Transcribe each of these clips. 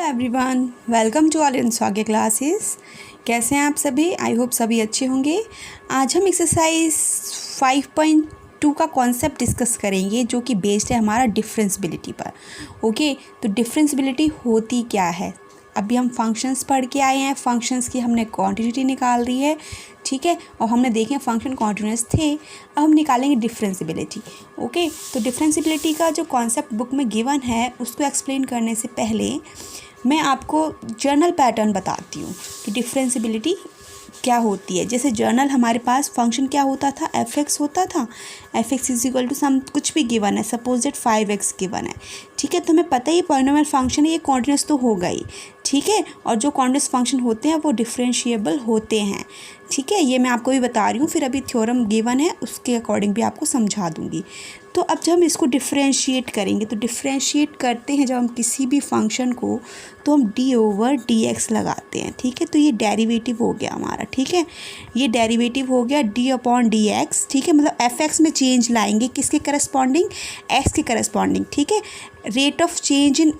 Everyone, welcome to all in स्वागे classes. कैसे हैं आप सभी? आई होप सभी अच्छे होंगे। आज हम एक्सरसाइज 5.2 का कॉन्सेप्ट डिस्कस करेंगे जो कि बेस्ड है हमारा डिफरेंशियबिलिटी पर। ओके, तो डिफरेंशियबिलिटी होती क्या है? अभी हम फंक्शंस पढ़ के आए हैं, फंक्शंस की हमने क्वांटिटी निकाल दी है, ठीक है, और हमने देखे फंक्शन कॉन्टिन्यूस थे। अब हम निकालेंगे डिफरेंशियबिलिटी। ओके, तो डिफरेंशियबिलिटी का जो कॉन्सेप्ट बुक में गिवन है उसको एक्सप्लेन करने से पहले मैं आपको जर्नल पैटर्न बताती हूँ कि डिफरेंशियबिलिटी क्या होती है। जैसे जर्नल हमारे पास फंक्शन क्या होता था, एफ होता था। F X is equal to some कुछ भी गिवन है, सपोज दैट 5x गिवन है, ठीक है। तो हमें पता ही पॉलिनोमियल फंक्शन है, ये कॉन्टिन्यूस तो होगा ही, ठीक है। और जो कॉन्टिन्यूस फंक्शन होते हैं वो डिफरेंशिएबल होते हैं, ठीक है। ये मैं आपको भी बता रही हूँ, फिर अभी थ्योरम गिवन है उसके अकॉर्डिंग भी आपको समझा दूँगी। तो अब जब हम इसको डिफरेंशिएट करेंगे, तो डिफरेंशिएट करते हैं जब हम किसी भी फंक्शन को, तो हम d/dx लगाते हैं, ठीक है। तो ये डेरिवेटिव हो गया हमारा, ठीक है। ये डेरिवेटिव हो गया d/dx, ठीक है। मतलब f(x) में चेंज लाएंगे किसके करस्पॉन्डिंग, x के करस्पॉन्डिंग, ठीक है। Rate of change in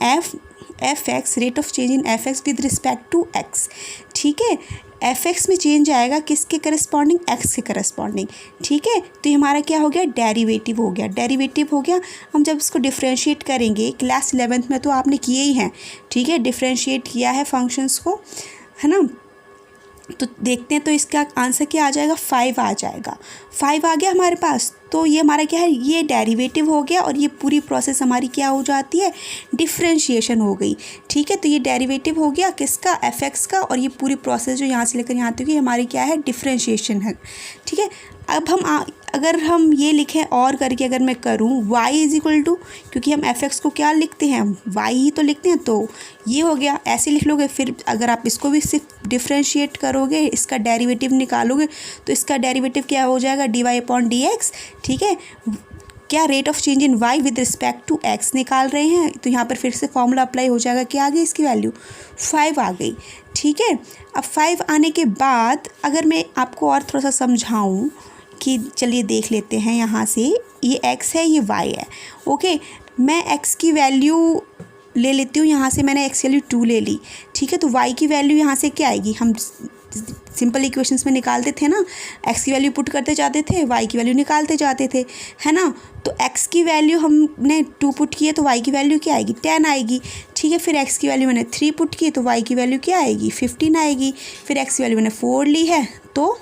f(x), rate of change in f(x) with respect to x, ठीक है। f(x) में चेंज आएगा किसके करस्पॉन्डिंग, x के करस्पॉन्डिंग, ठीक है। तो ये हमारा क्या हो गया, डेरिवेटिव हो गया, डेरिवेटिव हो गया। हम जब इसको डिफरेंशिएट करेंगे, क्लास 11th में तो आपने किए ही हैं, ठीक है, डिफरेंशिएट किया है फंक्शंस को, है ना। तो देखते हैं, तो इसका आंसर क्या आ जाएगा, 5 आ जाएगा। 5 आ गया हमारे पास, तो ये हमारा क्या है, ये डेरिवेटिव हो गया और ये पूरी प्रोसेस हमारी क्या हो जाती है, डिफरेंशिएशन हो गई, ठीक है। तो ये डेरिवेटिव हो गया किसका, f(x) का, और ये पूरी प्रोसेस जो यहाँ से लेकर यहाँ तक हमारी क्या है, डिफरेंशिएशन है, ठीक है। अब हम अगर हम ये लिखें और करके, अगर मैं करूँ y इज इक्वल टू, क्योंकि हम f(x) को क्या लिखते हैं, y ही तो लिखते हैं, तो ये हो गया, ऐसे लिख लोगे। फिर अगर आप इसको भी सिर्फ डिफरेंशिएट करोगे, इसका डेरिवेटिव निकालोगे, तो इसका डेरिवेटिव क्या हो जाएगा, dy/dx, ठीक है। क्या, rate of change in y with respect to x निकाल रहे हैं, तो यहाँ पर फिर से फॉर्मूला अप्लाई हो जाएगा, क्या आ गई इसकी वैल्यू, 5 आ गई, ठीक है। अब 5 आने के बाद अगर मैं आपको और थोड़ा सा समझाऊँ कि चलिए देख लेते हैं, यहाँ से ये x है, ये y है, ओके। मैं x की वैल्यू ले लेती हूँ, यहाँ से मैंने x की वैल्यू 2 ले ली, ठीक है। तो y की वैल्यू यहाँ से क्या आएगी, हम सिंपल इक्वेशंस में निकालते थे ना, x की वैल्यू पुट करते जाते थे, y की वैल्यू निकालते जाते थे, है ना। तो x की वैल्यू हमने 2 पुट की है, तो y की वैल्यू क्या आएगी, 10 आएगी, ठीक है। फिर x की वैल्यू मैंने 3 पुट की, तो y की वैल्यू क्या आएगी, 15 आएगी। फिर x की वैल्यू मैंने 4 ली है, तो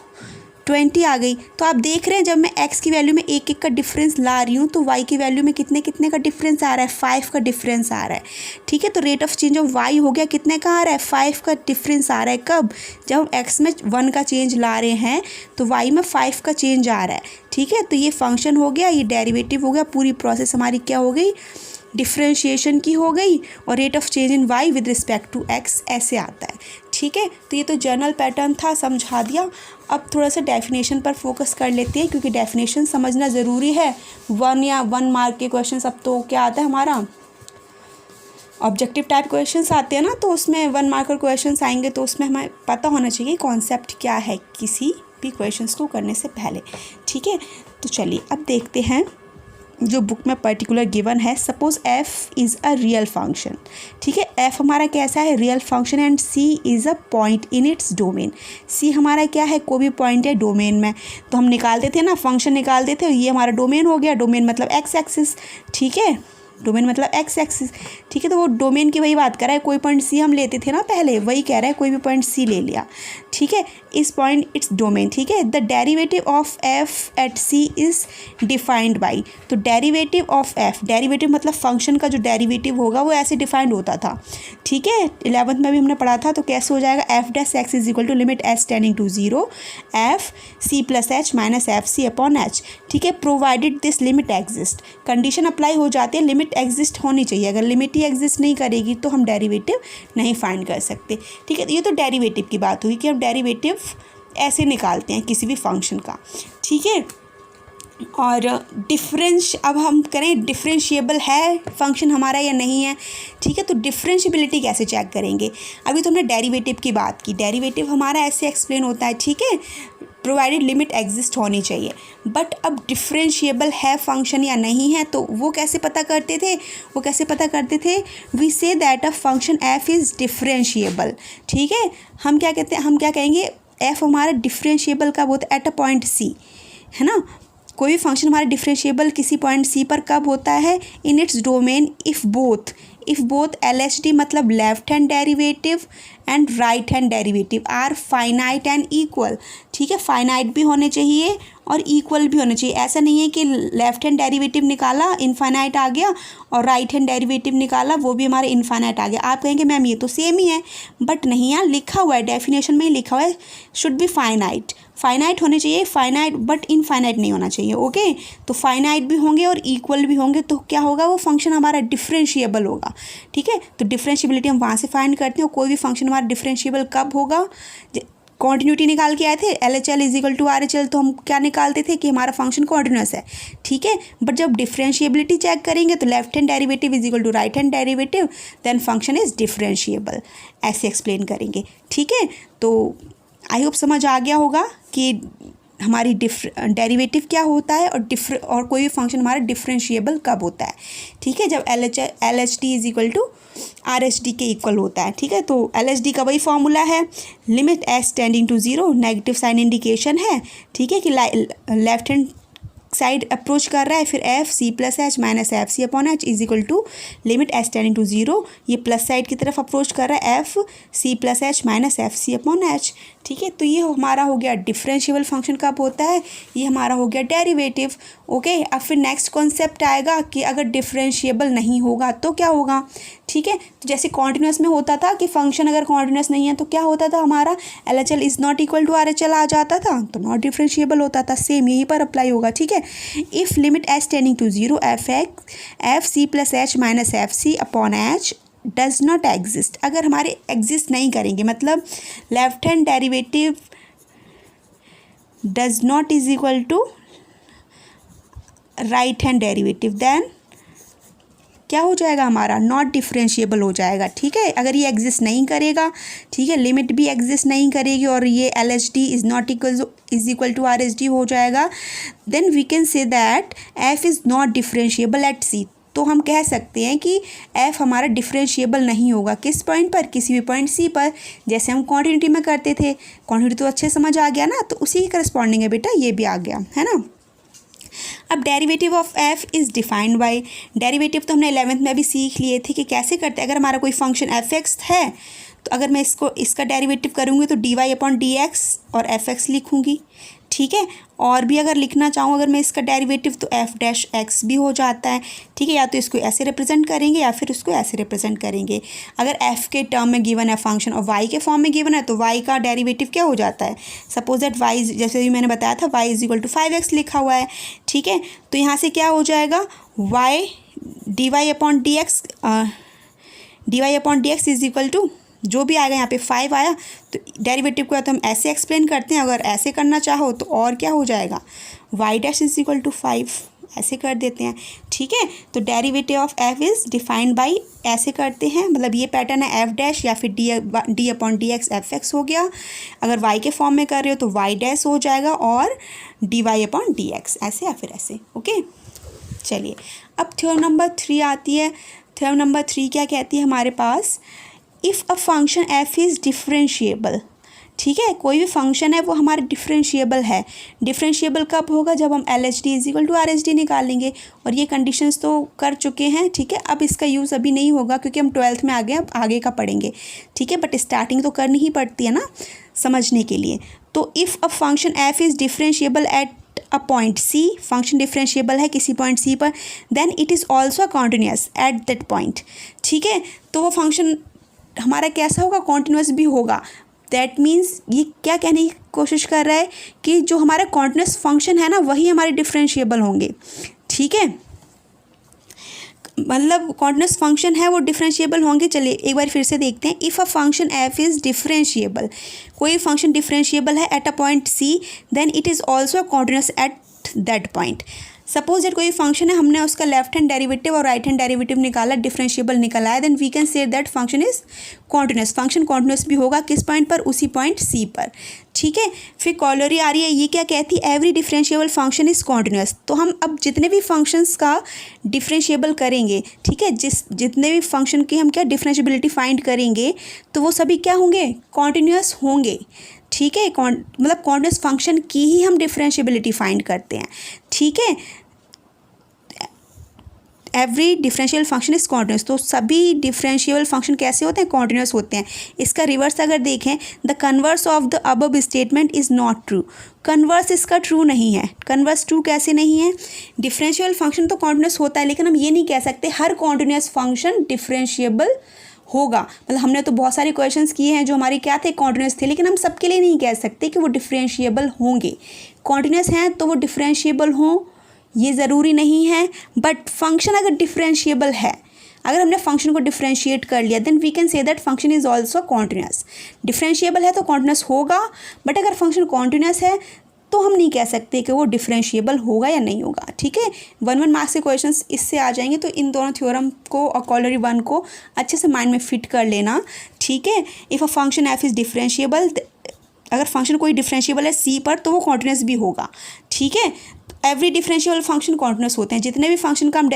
20 आ गई। तो आप देख रहे हैं, जब मैं x की वैल्यू में एक एक का डिफरेंस ला रही हूँ, तो y की वैल्यू में कितने कितने का डिफरेंस आ रहा है, 5 का डिफरेंस आ रहा है, ठीक है। तो rate of change of y हो गया, कितने का आ रहा है, 5 का डिफरेंस आ रहा है। कब, जब हम x में 1 का चेंज ला रहे हैं, तो y में 5 का चेंज आ रहा है, ठीक है। तो ये फंक्शन हो गया, ये डेरिवेटिव हो गया, पूरी प्रोसेस हमारी क्या हो गई, डिफरेंशिएशन की हो गई, और rate of change in y with respect to x ऐसे आता है, ठीक है। तो ये तो जर्नल पैटर्न था, समझा दिया। अब थोड़ा सा डेफिनेशन पर फोकस कर लेते हैं, क्योंकि डेफिनेशन समझना ज़रूरी है। 1 मार्क के क्वेश्चन अब तो क्या आता है हमारा, ऑब्जेक्टिव टाइप क्वेश्चंस आते हैं ना, तो उसमें 1 मार्कर क्वेश्चंस आएंगे, तो उसमें हमें पता होना चाहिए कॉन्सेप्ट क्या है किसी भी क्वेश्चंस को करने से पहले, ठीक है। तो चलिए अब देखते हैं जो बुक में पर्टिकुलर गिवन है। Suppose f is a real function, ठीक है। f हमारा कैसा है, real function, and c is a point in its domain. c हमारा क्या है, कोई भी पॉइंट है डोमेन में। तो हम निकालते थे ना, फंक्शन निकालते थे, ये हमारा डोमेन हो गया, डोमेन मतलब x एक्सिस, ठीक है, डोमेन मतलब x एक्सिस, ठीक है। तो वो डोमेन की वही बात कर रहा है, कोई पॉइंट c हम लेते थे ना पहले, वही कह रहा है, कोई भी पॉइंट c ले लिया, ठीक है, इस पॉइंट इट्स डोमेन, ठीक है। The derivative of f at c is defined by, तो डेरिवेटिव ऑफ f, डेरिवेटिव मतलब फंक्शन का जो डेरिवेटिव होगा वो ऐसे डिफाइंड होता था, ठीक है। 11th में भी हमने पढ़ा था। तो कैसे हो जाएगा, f(x) is equal to limit h tending to 0 f c plus h minus F C upon h, ठीक है, provided this limit exist. Condition apply हो जाती है, लिमिट एग्जिस्ट होनी चाहिए, अगर लिमिट ही एग्जिस्ट नहीं करेगी तो हम डेरिवेटिव नहीं फाइंड कर सकते, ठीक है। तो ये तो डेरिवेटिव की बात हुई कि हम डेरिवेटिव ऐसे निकालते हैं किसी भी फंक्शन का, ठीक है। और अब हम करें डिफरेंशिएबल है फंक्शन हमारा या नहीं है, ठीक है। तो डिफरेंशिएबिलिटी कैसे चेक करेंगे, अभी तो हमने डेरिवेटिव की बात की, डेरिवेटिव हमारा ऐसे एक्सप्लेन होता है, ठीक है। प्रोवाइडेड लिमिट एग्जिस्ट होनी चाहिए। बट अब डिफरेंशिएबल है फंक्शन या नहीं है, तो वो कैसे पता करते थे, we say that a function F is differentiable. ठीक है, हम क्या कहेंगे, एफ हमारा डिफरेंशिएबल कब होता है, एट अ पॉइंट सी, है ना। कोई भी फंक्शन हमारा डिफरेंशिएबल किसी पॉइंट सी पर कब होता है, in its domain if both LHD मतलब left hand derivative and right hand derivative are finite and equal. ठीक है, फाइनाइट भी होने चाहिए और इक्वल भी होने चाहिए। ऐसा नहीं है कि लेफ्ट हैंड डेरिवेटिव निकाला इनफाइनाइट आ गया और राइट हैंड डेरिवेटिव निकाला वो भी हमारे इनफाइनाइट आ गया। आप कहेंगे मैम ये तो सेम ही है, बट नहीं, यहाँ लिखा हुआ है, डेफिनेशन में ही लिखा हुआ है शुड बी फाइनाइट होने चाहिए, फाइनाइट बट इनफाइनाइट नहीं होना चाहिए। ओके, तो फाइनाइट भी होंगे और इक्वल भी होंगे, तो क्या होगा, वो फंक्शन हमारा डिफरेंशिएबल होगा। ठीक है, तो डिफरेंशिएबिलिटी हम वहाँ से फाइंड करते हैं। कोई भी फंक्शन हमारा डिफरेंशिएबल कब होगा, कॉन्टिन्यूटी निकाल के आए थे LHL इजिकल टू RHL, तो हम क्या निकालते थे कि हमारा फंक्शन कॉन्टिन्यूस है। ठीक है, बट जब डिफरेंशिएबिलिटी चेक करेंगे तो left hand derivative is equal to right hand derivative, then function is differentiable, ऐसे एक्सप्लेन करेंगे। ठीक है, तो आई होप समझ आ गया होगा कि हमारी डेरिवेटिव क्या होता है और कोई भी फंक्शन हमारा डिफरेंशिएबल कब होता है। ठीक है, जब LHD is equal to RHD के इक्वल होता है। ठीक है, तो LHD का वही फॉर्मूला है, limit S tending to zero, negative sign indication है। ठीक है, कि लेफ्ट हैंड साइड अप्रोच कर रहा है, फिर F C plus H minus F C upon H is equal to limit S tending to zero, ये प्लस साइड की तरफ अप्रोच कर रहा है, F C plus H minus F C upon H. ठीक है, तो ये हमारा हो गया डिफरेंशिएबल फंक्शन कब होता है, ये हमारा हो गया डेरिवेटिव। ओके, अब फिर नेक्स्ट कॉन्सेप्ट आएगा कि अगर डिफरेंशिएबल नहीं होगा तो क्या होगा। ठीक है, तो जैसे कॉन्टिन्यूस में होता था कि फंक्शन अगर कॉन्टिन्यूस नहीं है तो क्या होता था, हमारा LHL is not equal to RHL आ जाता था, तो नॉट डिफरेंशिएबल होता था। सेम यहीं पर अप्लाई होगा। ठीक है, if limit S tending to zero F C plus H minus F C upon H does not exist, अगर हमारे एग्जिस्ट नहीं करेंगे, मतलब left hand derivative does not is equal to right hand derivative, then क्या हो जाएगा, हमारा not differentiable हो जाएगा। ठीक है, अगर ये एग्जिस्ट नहीं करेगा, ठीक है, लिमिट भी एग्जिस्ट नहीं करेगी और ये LHD is not equal to RHD हो जाएगा, then we can say that F is not differentiable at C. तो हम कह सकते हैं कि एफ हमारा डिफरेंशिएबल नहीं होगा, किस पॉइंट पर, किसी भी पॉइंट सी पर, जैसे हम कॉन्टिन्यूटी में करते थे। कॉन्टिन्यूटी तो अच्छे समझ आ गया ना, तो उसी के करस्पॉन्डिंग है बेटा, ये भी आ गया, है ना। अब derivative of F is defined bye, derivative तो हमने 11th में भी सीख लिए थे कि कैसे करते हैं। अगर हमारा कोई फंक्शन fx है तो अगर मैं इसका डेरिवेटिव करूँगी तो dy अपॉन dx और fx लिखूँगी। ठीक है, और भी अगर लिखना चाहूँ अगर मैं इसका डेरिवेटिव तो f डैश x भी हो जाता है। ठीक है, या तो इसको ऐसे रिप्रेजेंट करेंगे या फिर इसको ऐसे रिप्रेजेंट करेंगे। अगर f के टर्म में गिवन है फंक्शन और y के फॉर्म में गिवन है तो y का डेरिवेटिव क्या हो जाता है, सपोज दैट y, जैसे भी मैंने बताया था, y is equal to 5x लिखा हुआ है। ठीक है, तो यहाँ से क्या हो जाएगा, y dy upon dx is equal to जो भी आएगा, यहाँ पे 5 आया तो डेरिवेटिव को तो हम ऐसे एक्सप्लेन करते हैं, अगर ऐसे करना चाहो तो और क्या हो जाएगा, y dash is equal to 5 ऐसे कर देते हैं। ठीक है, तो derivative of f is defined by ऐसे करते हैं, मतलब ये पैटर्न है f डैश या फिर d अपॉन dx fx हो गया। अगर y के फॉर्म में कर रहे हो तो y डैश हो जाएगा और dy अपॉन dx, ऐसे या फिर ऐसे। ओके, चलिए अब थ्योरम नंबर 3 आती है। थ्योरम नंबर 3 क्या कहती है हमारे पास, if a function f is differentiable. ठीक है, कोई भी फंक्शन है वो हमारा डिफरेंशिएबल है। डिफरेंशिएबल कब होगा, जब हम LHD is equal to RHD निकालेंगे, और ये कंडीशंस तो कर चुके हैं। ठीक है, अब इसका यूज़ अभी नहीं होगा क्योंकि हम 12th में आ गए, अब आगे का पढ़ेंगे। ठीक है, बट स्टार्टिंग तो करनी ही पड़ती है ना समझने के लिए। तो if a function f is differentiable at a point C, function differentiable है किसी पॉइंट C पर, then it is also continuous at that point. ठीक है, तो वो फंक्शन हमारा कैसा होगा, कॉन्टिन्यूस भी होगा। दैट मीन्स ये क्या कहने की कोशिश कर रहा है कि जो हमारा कॉन्टिन्यूस फंक्शन है ना वही हमारे डिफरेंशिएबल होंगे। ठीक है, मतलब कॉन्टिन्यूस फंक्शन है वो डिफरेंशिएबल होंगे। चलिए एक बार फिर से देखते हैं। If a function f is differentiable, कोई फंक्शन डिफरेंशिएबल है at a point C, then it is also continuous at that point. Suppose that कोई फंक्शन है, हमने उसका लेफ्ट हैंड डेरिवेटिव और राइट हैंड डेरिवेटिव निकाला, डिफरेंशिएबल निकला है, then we can say that function is continuous. Function continuous भी होगा किस पॉइंट पर, उसी पॉइंट सी पर, ठीक है। फिर कॉलरी आ रही है, ये क्या कहती है, every differentiable function is continuous. तो हम अब जितने भी फंक्शंस का डिफरेंशिएबल करेंगे, ठीक है, जितने भी फंक्शन की हम क्या डिफरेंशिएबिलिटी फाइंड करेंगे, तो वो सभी क्या होंगे, कॉन्टिन्यूस होंगे, ठीक है। मतलब कॉन्टिन्यूस फंक्शन की ही हम डिफरेंशिएबिलिटी फाइंड करते हैं, ठीक है। Every differential function is continuous, तो सभी डिफरेंशिएबल फंक्शन कैसे होते हैं, कॉन्टिन्यूस होते हैं। इसका रिवर्स अगर देखें, the converse of the above statement is not true. Converse इसका ट्रू नहीं है। कन्वर्स ट्रू कैसे नहीं है, डिफरेंशियल फंक्शन तो कॉन्टिन्यूस होता है, लेकिन हम ये नहीं कह सकते हर कॉन्टिन्यूस फंक्शन डिफरेंशिएबल होगा। मतलब हमने तो बहुत सारे क्वेश्चंस किए हैं जो हमारे क्या थे, कॉन्टिन्यूस थे, लेकिन हम सबके लिए नहीं कह सकते कि वो डिफरेंशिएबल होंगे। कॉन्टिन्यूस हैं तो वो डिफरेंशिएबल हों ये ज़रूरी नहीं है, बट फंक्शन अगर डिफरेंशिएबल है, अगर हमने फंक्शन को डिफरेंशिएट कर लिया, then we can say that function is also continuous. Differentiable है तो कॉन्टिन्यूस होगा, बट अगर फंक्शन कॉन्टिन्यूस है तो हम नहीं कह सकते कि वो डिफरेंशिएबल होगा या नहीं होगा, ठीक है। 1 मार्क्स के क्वेश्चंस इससे आ जाएंगे, तो इन दोनों थ्योरम को और कॉलरी 1 को अच्छे से माइंड में फिट कर लेना, ठीक है। If a function F is differentiable, अगर फंक्शन कोई डिफरेंशिएबल है सी पर तो वो कॉन्टिन्यूस भी होगा, ठीक है। एवरी डिफरेंशिएबल फंक्शन कॉन्टिन्यूस होते हैं। जितने भी फंक्शन का हम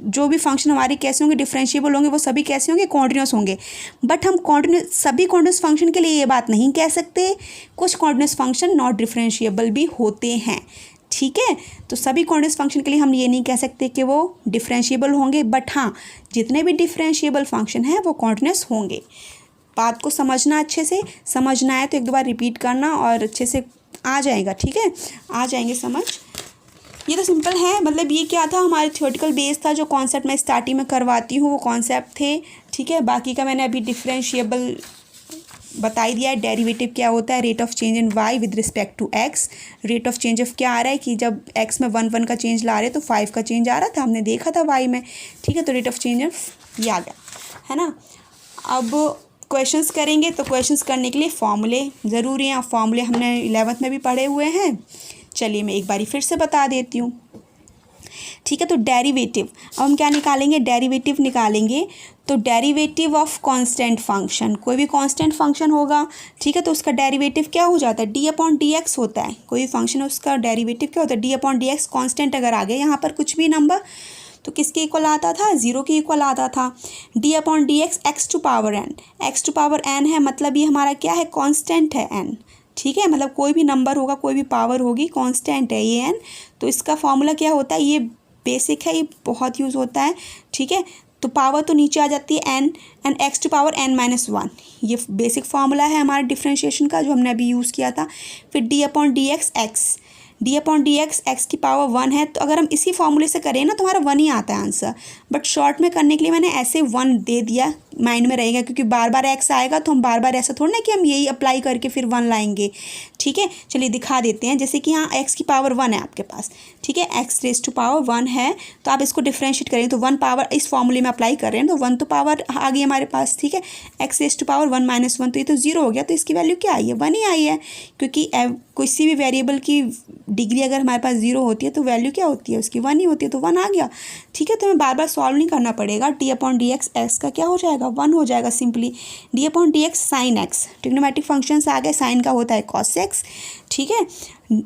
जो भी फंक्शन हमारे कैसे होंगे, डिफरेंशिएबल होंगे, वो सभी कैसे होंगे, कॉन्टिन्यूस होंगे। बट हम सभी कॉन्टिन्यूस फंक्शन के लिए ये बात नहीं कह सकते, कुछ कॉन्टिन्यूस फंक्शन नॉट डिफरेंशिएबल भी होते हैं, ठीक है। तो सभी कॉन्टिन्यूस फंक्शन के लिए हम ये नहीं कह सकते कि वो डिफरेंशिएबल होंगे, बट हाँ जितने भी डिफरेंशिएबल फंक्शन हैं वो कॉन्टिन्यूस होंगे। बात को समझना, अच्छे से समझना है तो एक दो बार रिपीट करना और अच्छे से आ जाएगा, ठीक है, आ जाएंगे समझ। ये तो सिंपल है, मतलब ये क्या था, हमारे थ्योरेटिकल बेस था, जो कॉन्सेप्ट मैं स्टार्टिंग में करवाती हूँ वो कॉन्सेप्ट थे, ठीक है। बाकी का मैंने अभी डिफरेंशिएबल बता ही दिया है। डेरिवेटिव क्या होता है, rate of change in Y with respect to X. Rate of change of क्या आ रहा है कि जब एक्स में 1 का चेंज ला रहे तो 5 का चेंज आ रहा था, हमने देखा था वाई में, ठीक है। तो रेट ऑफ चेंज ऑफ ये आ गया, है ना। अब क्वेश्चंस करेंगे, तो क्वेश्चंस करने के लिए फॉर्मूले ज़रूरी हैं। फॉर्मूले हमने 11th में भी पढ़े हुए हैं, चलिए मैं एक बारी फिर से बता देती हूँ, ठीक है। तो डेरिवेटिव, अब हम क्या निकालेंगे, डेरिवेटिव निकालेंगे। तो डेरिवेटिव ऑफ कांस्टेंट फंक्शन, कोई भी कांस्टेंट फंक्शन होगा, ठीक है, तो उसका डेरिवेटिव क्या हो जाता है, डी अपॉन डी एक्स होता है। कोई भी फंक्शन उसका डेरिवेटिव क्या होता है, D upon D x. Constant अगर आ गया यहाँ पर कुछ भी नंबर, तो किसके इक्वल आता था, 0 के इक्वल आता था। D upon D X, X to power N, X to power N है, मतलब ये हमारा क्या है, कांस्टेंट है एन, ठीक है। मतलब कोई भी नंबर होगा, कोई भी पावर होगी, कांस्टेंट है ये एन। तो इसका फॉर्मूला क्या होता है, ये बेसिक है, ये बहुत यूज़ होता है, ठीक है। तो पावर तो नीचे आ जाती है N, and X to power N minus 1, ये बेसिक फार्मूला है हमारे डिफरेंशिएशन का जो हमने अभी यूज़ किया था। फिर D upon D X x, D upon D X, x की पावर 1 है, तो अगर हम इसी फॉर्मूले से करें ना तो हमारा 1 ही आता है आंसर। बट शॉर्ट में करने के लिए मैंने ऐसे 1 दे दिया, माइंड में रहेगा, क्योंकि बार बार एक्स आएगा तो हम बार बार ऐसा थोड़ा ना कि हम यही अप्लाई करके फिर 1 लाएंगे, ठीक है। चलिए दिखा देते हैं, जैसे कि यहाँ एक्स की पावर 1 है आपके पास, ठीक है, एक्स रेज टू पावर 1 है, तो आप इसको डिफ्रेंशिएट करेंगे तो 1 पावर इस फॉर्मूले में अप्लाई कर रहे हैं तो 1 तो पावर आ गई हमारे पास, ठीक है। X raise to power 1 minus 1, तो ये तो 0 हो गया, तो इसकी वैल्यू क्या आई है, 1 ही आई है, क्योंकि किसी भी वेरिएबल की डिग्री अगर हमारे पास 0 होती है तो वैल्यू क्या होती है उसकी, 1 ही होती है, तो 1 आ गया, ठीक है। तो हमें बार बार सॉल्व नहीं करना पड़ेगा। D upon D X, X का क्या हो जाएगा, 1 हो जाएगा simply. D upon D X sine X, trigonometric functions आ गए, साइन का होता है कॉस एक्स, ठीक है।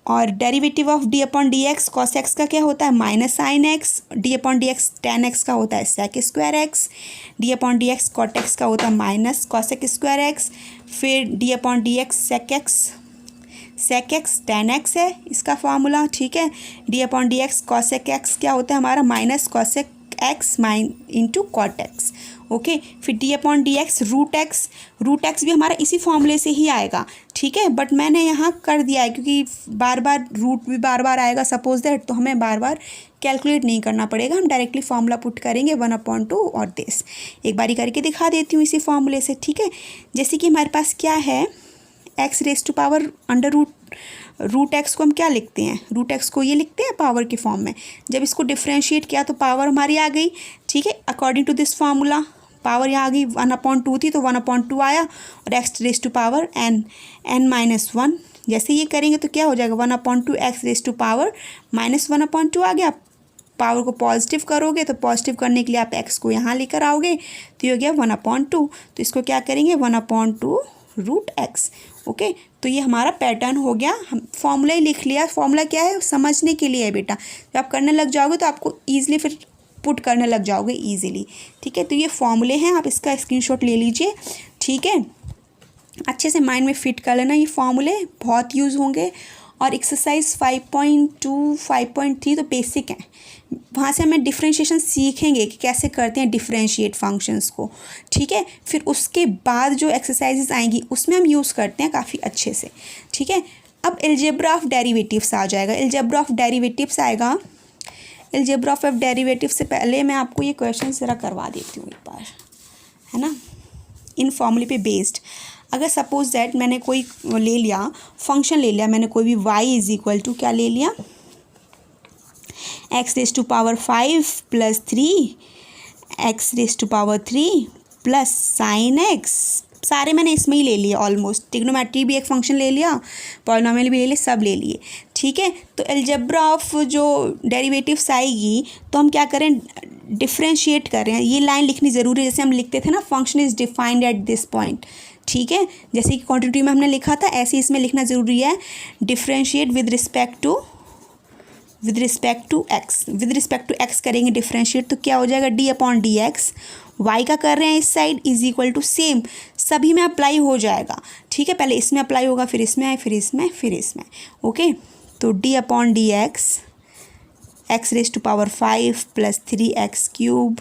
और derivative of D upon D X, cos X का क्या होता है, minus sine X. D upon D X tan X का होता है sec square X. D upon D X cot X का होता है माइनस कॉसेक स्क्वायर एक्स। फिर D upon D X sec X tan X है इसका फॉर्मूला, ठीक है। D upon D X cosec X क्या होता है हमारा, minus cosec x into cot X, okay. फिर D upon D X root X भी हमारा इसी फॉर्मूले से ही आएगा, ठीक है। बट मैंने यहाँ कर दिया है क्योंकि बार बार रूट भी बार बार आएगा सपोज दैट, तो हमें बार बार कैलकुलेट नहीं करना पड़ेगा, हम डायरेक्टली फॉर्मूला पुट करेंगे 1/2 और दिस। एक बारी करके दिखा देती हूँ इसी फॉर्मूले से, ठीक है। जैसे कि हमारे पास क्या है, X raise to power under root X को हम क्या लिखते हैं, रूट एक्स को ये लिखते हैं पावर के फॉर्म में। जब इसको डिफ्रेंशिएट किया तो पावर हमारी आ गई, ठीक है, according to this formula. Power यहाँ आ गई 1/2 थी तो 1/2 आया, और X raise to power N minus 1 जैसे ये करेंगे तो क्या हो जाएगा 1/2 एक्स रेज टू पावर -1/2 आ गया। पावर को पॉजिटिव करोगे तो पॉजिटिव करने के लिए आप एक्स को यहाँ लेकर आओगे तो ये हो गया 1/2। तो इसको क्या करेंगे 1/2 रूट एक्स। ओके, तो ये हमारा पैटर्न हो गया। हम फॉर्मूला ही लिख लिया। फॉर्मूला क्या है, समझने के लिए है बेटा। जब आप करने लग जाओगे तो आपको ईजिली फिर पुट करने लग जाओगे ईजिली। ठीक है, तो ये फॉर्मूले हैं, आप इसका स्क्रीनशॉट ले लीजिए। ठीक है, अच्छे से माइंड में फिट कर लेना, ये फॉर्मूले बहुत यूज़ होंगे। और एक्सरसाइज 5.2 5.3 तो बेसिक हैं, वहाँ से हमें डिफ्रेंशिएशन सीखेंगे कि कैसे करते हैं डिफ्रेंशिएट फंक्शंस को। ठीक है, फिर उसके बाद जो एक्सरसाइजेस आएंगी उसमें हम यूज़ करते हैं काफ़ी अच्छे से। ठीक है, अब अलजेब्रा ऑफ डेरिवेटिव्स आ जाएगा। अलजेब्रा ऑफ डेरिवेटिव्स आएगा। अलजेब्रा ऑफ डेरिवेटिव से पहले मैं आपको ये क्वेश्चन ज़रा करवा देती हूँ एक बार, है ना, इन फॉर्मूले पे बेस्ड। अगर सपोज दैट मैंने कोई ले लिया फंक्शन, ले लिया मैंने कोई भी y इज इक्वल टू क्या ले लिया, x raise to power 5 plus 3 x raise to power 3 plus sine x, सारे मैंने इसमें ही ले लिए ऑलमोस्ट। ट्रिग्नोमेट्री भी एक फंक्शन ले लिया, पॉलिनोमियल भी ले लिए, सब ले लिए। ठीक है, तो अलजेब्रा ऑफ जो डेरिवेटिव्स आएगी तो हम क्या करें, डिफ्रेंशिएट कर रहे हैं। ये लाइन लिखनी ज़रूरी है, जैसे हम लिखते थे ना function is defined at this point. ठीक है, जैसे कि क्वांटिटी में हमने लिखा था ऐसे इसमें लिखना ज़रूरी है। Differentiate with respect to X, with respect to X करेंगे डिफ्रेंशिएट तो क्या हो जाएगा d/dx। y का कर रहे हैं इस side is equal to same, सभी में अप्लाई हो जाएगा। ठीक है, पहले इसमें अप्लाई होगा, फिर इसमें, फिर इसमें, फिर इसमें। ओके, तो d/dx x raise to power 5 plus 3x cube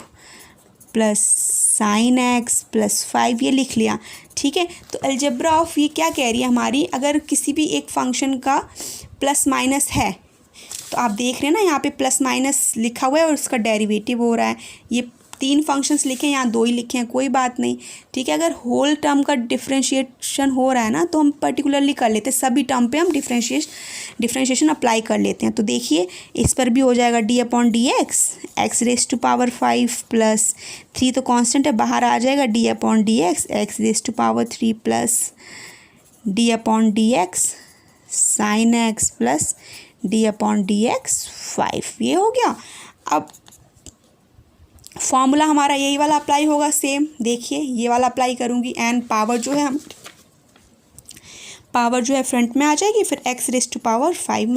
plus sine x plus 5 ये लिख लिया। ठीक है, तो अलजेब्रा ऑफ ये क्या कह रही है हमारी, अगर किसी भी एक फंक्शन का प्लस माइनस है तो आप देख रहे हैं ना यहाँ पे प्लस माइनस लिखा हुआ है और उसका डेरिवेटिव हो रहा है। ये 3 फंक्शंस लिखे हैं, यहाँ 2 ही लिखे हैं, कोई बात नहीं। ठीक है, अगर होल टर्म का डिफ्रेंशिएशन हो रहा है ना तो हम पर्टिकुलरली कर लेते हैं, सभी टर्म पे हम डिफ्रेंशिएशन अप्लाई कर लेते हैं। तो देखिए इस पर भी हो जाएगा d/dx x raise to power 5 plus 3 तो कांस्टेंट है, बाहर आ जाएगा d/dx x raise to power 3 plus d/dx sine x plus d/dx 5, ये हो गया। अब फॉर्मूला हमारा यही वाला अप्लाई होगा सेम। देखिए ये वाला अप्लाई करूँगी एंड पावर जो है फ्रंट में आ जाएगी, फिर x raise to power 5 -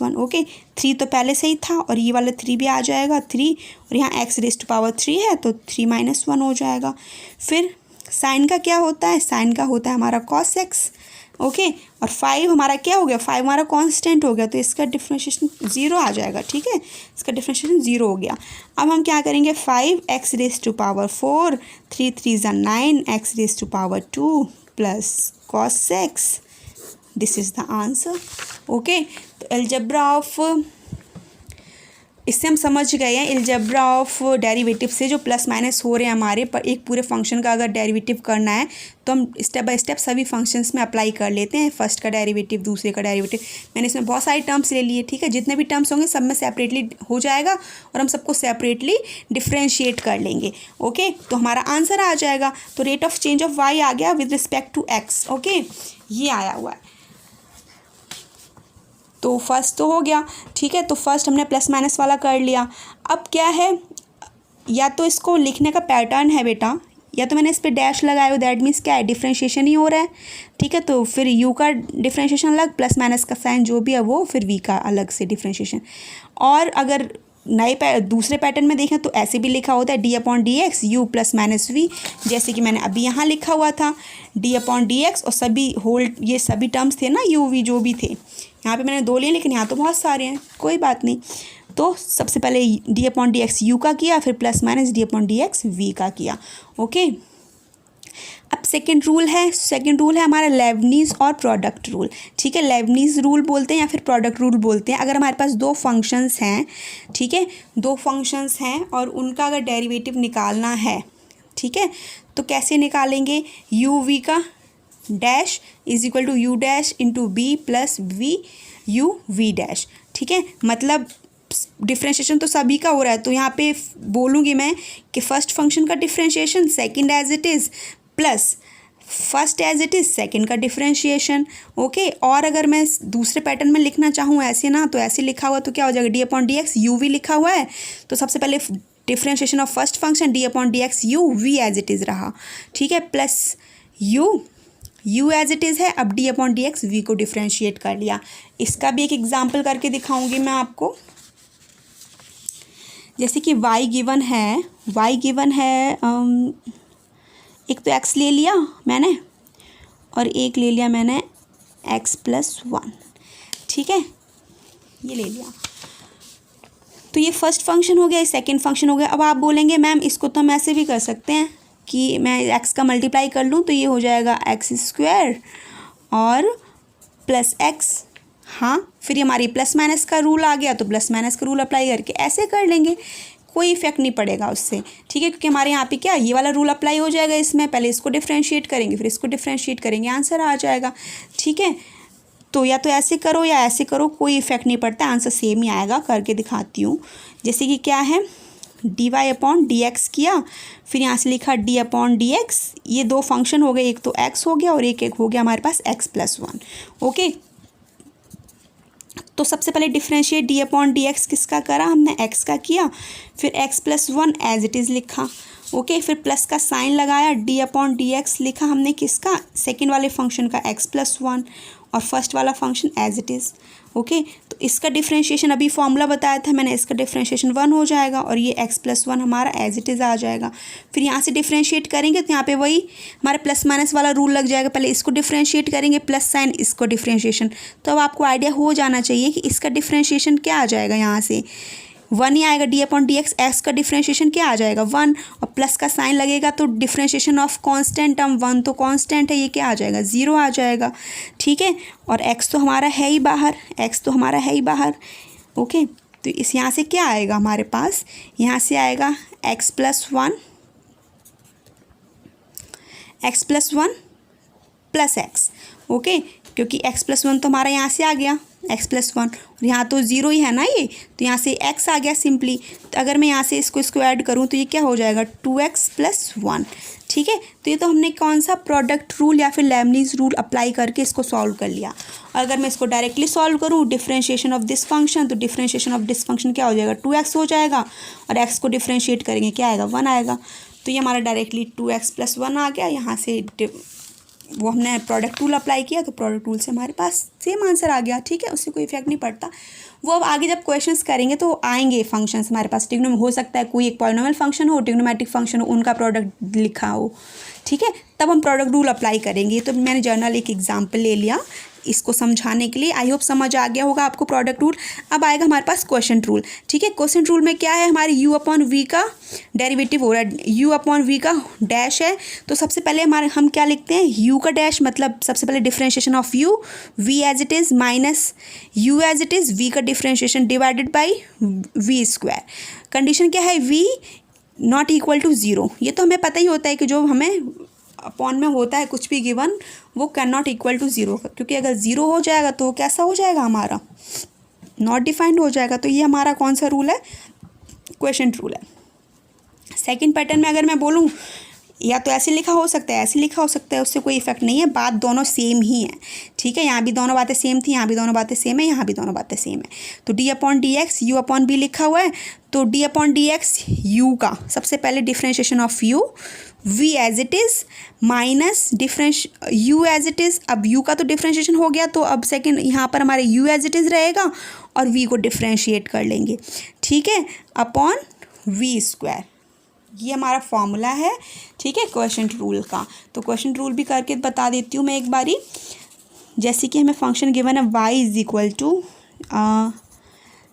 1। Okay, 3 तो पहले से ही था और ये वाला 3 भी आ जाएगा 3, और यहाँ x रेज टू पावर 3 है तो 3 - 1 हो जाएगा। फिर साइन का क्या होता है, साइन का होता है हमारा cos x। ओके, और 5 हमारा क्या हो गया, 5 हमारा कांस्टेंट हो गया तो इसका डिफ्रेंशिएशन 0 आ जाएगा। ठीक है, इसका डिफ्रेंशिएशन 0 हो गया। अब हम क्या करेंगे 5 x raise to power 4 3 3 = 9 x raise to power 2 plus cos x, this is the answer. Okay, तो अलजेब्रा ऑफ, इससे हम समझ गए हैं अलजेब्रा ऑफ डेरिवेटिव से जो प्लस माइनस हो रहे हैं हमारे पर, एक पूरे फंक्शन का अगर डेरिवेटिव करना है तो हम स्टेप बाय स्टेप सभी फंक्शंस में अप्लाई कर लेते हैं। फर्स्ट का डेरिवेटिव, दूसरे का डेरिवेटिव, मैंने इसमें बहुत सारे टर्म्स ले लिए। ठीक है, जितने भी टर्म्स होंगे सब में सेपरेटली हो जाएगा और हम सबको सेपरेटली डिफ्रेंशिएट कर लेंगे। ओके, तो हमारा आंसर आ जाएगा। तो rate of change of y आ गया with respect to x। Okay, ये आया हुआ है। तो फर्स्ट तो हो गया। ठीक है, तो फर्स्ट हमने प्लस माइनस वाला कर लिया। अब क्या है, या तो इसको लिखने का पैटर्न है बेटा, या तो मैंने इस पर डैश लगाया हो, दैट मीन्स क्या है, डिफ्रेंशिएशन ही हो रहा है। ठीक है, तो फिर u का डिफ्रेंशिएशन अलग, प्लस माइनस का साइन जो भी है वो, फिर v का अलग से डिफ्रेंशिएशन। और अगर दूसरे पैटर्न में देखें तो ऐसे भी लिखा होता है d/dx u plus minus v, जैसे कि मैंने अभी यहाँ लिखा हुआ था d/dx, और सभी होल ये सभी टर्म्स थे ना u v जो भी थे, यहाँ पे मैंने 2 लिए लेकिन यहाँ तो बहुत सारे हैं, कोई बात नहीं। तो सबसे पहले d/dx u का किया, फिर प्लस माइनस d/dx v का किया। ओके, अब सेकंड रूल है हमारा लेबनीज़ और प्रोडक्ट रूल। ठीक है, लेबनीज़ रूल बोलते हैं या फिर प्रोडक्ट रूल बोलते हैं। अगर हमारे पास 2 फंक्शंस हैं, ठीक है, 2 फंक्शंस हैं और उनका अगर डेरिवेटिव निकालना है, ठीक है, तो कैसे निकालेंगे, u v का dash is equal to u dash into b plus v u v dash. ठीक है, मतलब डिफ्रेंशिएशन तो सभी का हो रहा है, तो यहाँ पे बोलूँगी मैं कि फर्स्ट फंक्शन का differentiation second as it is, plus first as it is, second का डिफरेंशिएशन। ओके, और अगर मैं दूसरे पैटर्न में लिखना चाहूँ ऐसे ना, तो ऐसे लिखा हुआ तो क्या हो जाएगा, D upon D X U V लिखा हुआ है, तो सबसे पहले differentiation of first function D upon D X U V as it is रहा, ठीक है, plus U as it is है, अब D upon D X V को डिफ्रेंशिएट कर लिया। इसका भी एक एग्जाम्पल करके दिखाऊंगी मैं आपको। जैसे कि y गिवन है एक तो x ले लिया मैंने और एक ले लिया मैंने x+1, ठीक है, ये ले लिया। तो ये फर्स्ट फंक्शन हो गया, ये सेकंड फंक्शन हो गया। अब आप बोलेंगे मैम इसको तो हम ऐसे भी कर सकते हैं कि मैं x का मल्टीप्लाई कर लूँ तो ये हो जाएगा x² और प्लस x। हाँ, फिर हमारी प्लस माइनस का रूल आ गया तो प्लस माइनस का रूल अप्लाई करके ऐसे कर लेंगे, कोई इफेक्ट नहीं पड़ेगा उससे, ठीक है, क्योंकि हमारे यहाँ पे क्या ये वाला रूल अप्लाई हो जाएगा इसमें, पहले इसको डिफ्रेंशिएट करेंगे फिर इसको डिफ्रेंशिएट करेंगे, आंसर आ जाएगा, ठीक है। तो या तो ऐसे करो या ऐसे करो, कोई इफेक्ट नहीं पड़ता, आंसर सेम ही आएगा। करके दिखाती हूँ। जैसे कि क्या है, D Y upon D X किया, फिर यहाँ से लिखा डी अपॉन डी एक्स, ये दो फंक्शन हो गए, एक तो एक्स हो गया और एक हो गया हमारे पास x+1। ओके, तो सबसे पहले differentiate D upon D x किसका करा हमने, x का किया, फिर x+1 एज इट इज़ लिखा। ओके, फिर प्लस का साइन लगाया, डी अपॉन डी एक्स लिखा हमने किसका, सेकेंड वाले फंक्शन का x+1 और फर्स्ट वाला function as it is. Okay, तो इसका डिफ्रेंशिएशन अभी फॉर्मूला बताया था मैंने, इसका डिफ्रेंशिएशन 1 हो जाएगा और ये x+1 हमारा एज इट इज़ आ जाएगा। फिर यहाँ से डिफ्रेंशिएट करेंगे तो यहाँ पे वही हमारे प्लस माइनस वाला रूल लग जाएगा, पहले इसको डिफ्रेंशिएट करेंगे प्लस साइन, इसको डिफ्रेंशिएशन। तो अब आपको आइडिया हो जाना चाहिए कि इसका डिफ्रेंशिएशन क्या आ जाएगा, यहाँ से 1 ही आएगा, D upon D X, X का डिफ्रेंशिएशन क्या आ जाएगा 1, और प्लस का साइन लगेगा तो डिफ्रेंशिएशन ऑफ कांस्टेंट टर्म 1 तो कांस्टेंट है, ये क्या आ जाएगा 0 आ जाएगा, ठीक है। और x तो हमारा है ही बाहर, ओके। तो इस यहाँ से क्या आएगा हमारे पास, यहाँ से आएगा x+1 प्लस x, ओके, क्योंकि x+1 तो हमारा यहाँ से आ गया x+1 और यहाँ तो 0 ही है ना ये, तो यहाँ से x आ गया सिंपली। तो अगर मैं यहाँ से इसको ऐड करूँ तो ये क्या हो जाएगा 2x+1, ठीक है। तो ये तो हमने कौन सा प्रोडक्ट रूल या फिर लेबनीज़ रूल अप्लाई करके इसको सॉल्व कर लिया। और अगर मैं इसको डायरेक्टली सॉल्व करूँ डिफ्रेंशिएशन ऑफ दिस फंक्शन, तो डिफ्रेंशिएशन ऑफ दिस फंक्शन क्या हो जाएगा 2x हो जाएगा और x को डिफ्रेंशिएट करेंगे क्या आएगा 1 आएगा। तो ये हमारा डायरेक्टली 2x+1 आ गया। यहाँ से वो हमने प्रोडक्ट रूल अप्लाई किया तो प्रोडक्ट रूल से हमारे पास सेम आंसर आ गया, ठीक है, उससे कोई इफेक्ट नहीं पड़ता। वो अब आगे जब क्वेश्चंस करेंगे तो आएंगे फंक्शंस हमारे पास, ट्रिग्नो में हो सकता है कोई एक पॉलिनोमियल फंक्शन हो, ट्रिग्नोमेट्रिक फंक्शन हो, उनका प्रोडक्ट लिखा हो, ठीक है, तब हम प्रोडक्ट रूल अप्लाई करेंगे। तो मैंने जर्नल एक एग्जाम्पल ले लिया इसको समझाने के लिए, आई होप समझ आ गया होगा आपको प्रोडक्ट रूल। अब आएगा हमारे पास क्वेश्चन रूल, ठीक है। क्वेश्चन रूल में क्या है, हमारे u अपॉन वी का डेरिवेटिव हो रहा है, u अपॉन वी का डैश है। तो सबसे पहले हम क्या लिखते हैं, u का डैश मतलब सबसे पहले differentiation of u, v as it is minus u as it is, v का differentiation divided by v²। Condition क्या है, v नॉट इक्वल टू 0। ये तो हमें पता ही होता है कि जो हमें अपॉन में होता है कुछ भी गिवन वो कैन नॉट इक्वल टू 0, क्योंकि अगर 0 हो जाएगा तो कैसा हो जाएगा हमारा नॉट डिफाइंड हो जाएगा। तो ये हमारा कौन सा रूल है, क्वेश्चन रूल है। सेकंड पैटर्न में अगर मैं बोलूँ या तो ऐसे लिखा हो सकता है, ऐसे लिखा हो सकता है, उससे कोई इफेक्ट नहीं है, बात दोनों सेम ही है, ठीक है। यहाँ भी दोनों बातें सेम थी, यहाँ भी दोनों बातें सेम है, यहाँ भी दोनों बातें सेम है। तो D upon D X U upon B लिखा हुआ है, तो D upon D X U का सबसे पहले differentiation of U, V as it is minus U as it is. अब यू का तो डिफ्रेंशिएशन हो गया, तो अब सेकेंड यहाँ पर हमारे यू एज इट इज़ रहेगा और वी को डिफ्रेंशिएट कर लेंगे, ठीक है, अपॉन v²। ये हमारा फॉर्मूला है, ठीक है, क्वेश्चन रूल का। तो क्वेश्चन रूल भी करके बता देती हूँ मैं एक बारी। जैसे कि हमें फंक्शन गिवन है y is equal to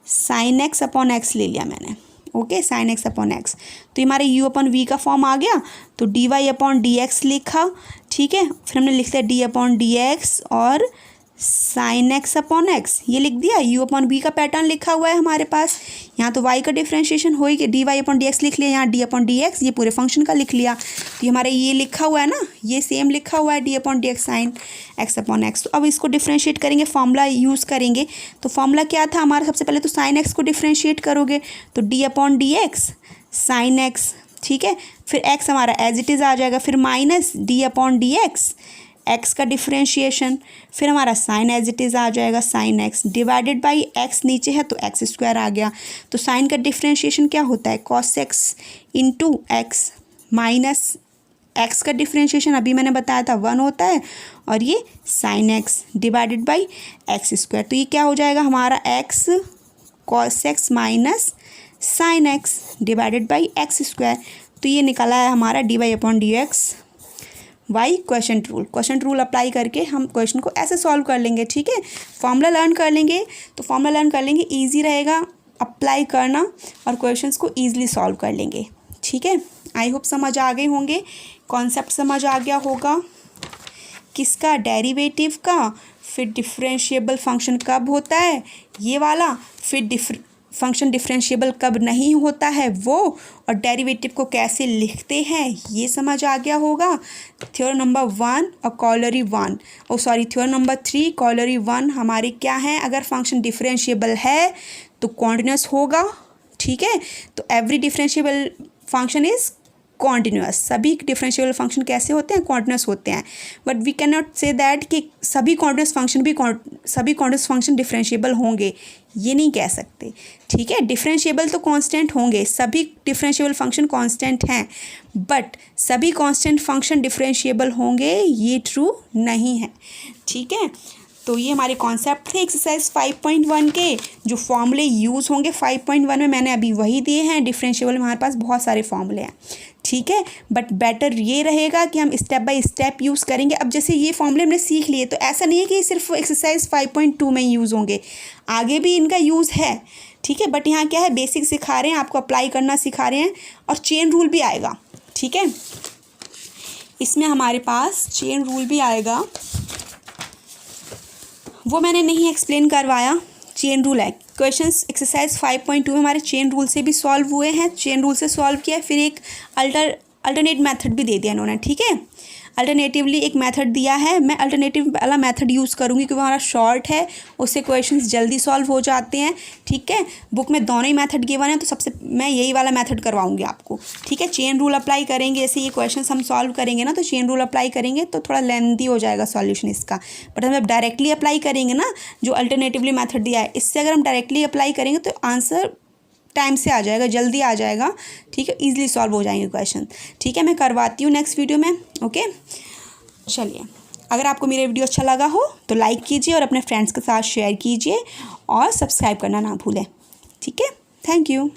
sine X upon X ले लिया मैंने, okay, sine X upon X. तो ये हमारे u अपॉन वी का फॉर्म आ गया, तो D Y upon D X लिखा, ठीक है, फिर हमने लिख दिया डी अपॉन डी एक्स और साइन एक्स अपॉन एक्स, ये लिख दिया। u अपॉन बी का पैटर्न लिखा हुआ है हमारे पास, यहाँ तो y का डिफ्रेंशिएशन हो ही, D Y upon D X लिख लिया, यहाँ डी अपॉन डी एक्स, ये पूरे फंक्शन का लिख लिया। तो हमारे ये लिखा हुआ है ना, ये सेम लिखा हुआ है D upon D X sine X upon X. तो अब इसको डिफ्रेंशिएट करेंगे, फॉर्मूला यूज़ करेंगे। तो फॉर्मूला क्या था हमारा, सबसे पहले तो साइन एक्स को डिफ्रेंशिएट करोगे तो D upon D X sine x ठीक है। फिर x हमारा एज इट इज़ आ जाएगा, फिर माइनस d/dx, x का डिफ्रेंशिएशन, फिर हमारा साइन एज इट इज़ आ जाएगा, sine x divided by x नीचे है तो x स्क्वायर आ गया। तो साइन का डिफ्रेंशिएशन क्या होता है, cos x into X minus x का डिफ्रेंशिएशन अभी मैंने बताया था 1 होता है, और ये sine x divided by X square. तो ये क्या हो जाएगा हमारा x cos x माइनस sine x divided by X square. तो ये निकला है हमारा dy/dx Y question rule apply करके हम क्वेश्चन को ऐसे सॉल्व कर लेंगे, ठीक है। फॉर्मूला लर्न कर लेंगे, तो फॉर्मूला लर्न कर लेंगे, ईजी रहेगा अप्लाई करना और क्वेश्चंस को ईजिली सॉल्व कर लेंगे, ठीक है। आई होप समझ आ गए होंगे, कॉन्सेप्ट समझ आ गया होगा किसका, डेरिवेटिव का, फिर डिफरेंशिएबल फंक्शन कब होता है ये वाला, फिर फंक्शन डिफरेंशिएबल कब नहीं होता है वो, और डेरिवेटिव को कैसे लिखते हैं ये समझ आ गया होगा। थ्योरम नंबर 1 और कॉलरी 1, थ्योरम नंबर 3 कॉलरी 1 हमारे क्या हैं, अगर फंक्शन डिफरेंशिएबल है तो कॉन्टिन्यूस होगा, ठीक है। तो every differentiable function is continuous, सभी डिफरेंशिएबल फंक्शन कैसे होते हैं, कॉन्टिन्यूस होते हैं। But we can not say that कि सभी कॉन्टिन्यूस फंक्शन डिफरेंशिएबल होंगे, ये नहीं कह सकते, ठीक है। डिफरेंशिएबल तो कांस्टेंट होंगे, सभी डिफरेंशिएबल फंक्शन कांस्टेंट हैं, बट सभी कांस्टेंट फंक्शन डिफरेंशिएबल होंगे ये ट्रू नहीं है, ठीक है। तो ये हमारे कॉन्सेप्ट थे एक्सरसाइज 5.1 के, जो फॉर्मूले यूज़ होंगे 5.1 में मैंने अभी वही दिए हैं। डिफरेंशिएबल में हमारे पास बहुत सारे फॉर्मूले हैं, ठीक है। बट बेटर ये रहेगा कि हम स्टेप बाय स्टेप यूज़ करेंगे। अब जैसे ये फॉर्मूले हमने सीख लिए, तो ऐसा नहीं है कि सिर्फ एक्सरसाइज 5.2 में यूज़ होंगे, आगे भी इनका यूज़ है, ठीक है। बट यहाँ क्या है, बेसिक सिखा रहे हैं, आपको अप्लाई करना सिखा रहे हैं, और चेन रूल भी आएगा, ठीक है। इसमें हमारे पास चेन रूल भी आएगा, वो मैंने नहीं एक्सप्लेन करवाया। चेन रूल है, क्वेश्चंस एक्सरसाइज 5.2 में हमारे चेन रूल से भी सॉल्व हुए हैं, चेन रूल से सॉल्व किया, फिर एक अल्टरनेट मेथड भी दे दिया इन्होंने, ठीक है। अल्टरनेटिवली एक मेथड दिया है, मैं अल्टरनेटिव वाला मेथड यूज़ करूँगी क्योंकि हमारा शॉर्ट है, उससे क्वेश्चंस जल्दी सॉल्व हो जाते हैं, ठीक है। बुक में दोनों ही मेथड गिवन है, तो सबसे मैं यही वाला मेथड करवाऊंगी आपको, ठीक है। चेन रूल अप्लाई करेंगे, जैसे ये क्वेश्चंस हम सॉल्व करेंगे ना, तो चेन रूल अप्लाई करेंगे तो थोड़ा लेंथी हो जाएगा सॉल्यूशन इसका। बट हम डायरेक्टली अप्लाई करेंगे ना, जो अल्टरनेटिवली मेथड दिया है, इससे अगर हम डायरेक्टली अप्लाई करेंगे तो आंसर टाइम से आ जाएगा, जल्दी आ जाएगा, ठीक है, ईजिली सॉल्व हो जाएंगे क्वेश्चन, ठीक है। मैं करवाती हूँ नेक्स्ट वीडियो में, ओके। चलिए, अगर आपको मेरा वीडियो अच्छा लगा हो तो लाइक कीजिए और अपने फ्रेंड्स के साथ शेयर कीजिए, और सब्सक्राइब करना ना भूलें, ठीक है। Thank you.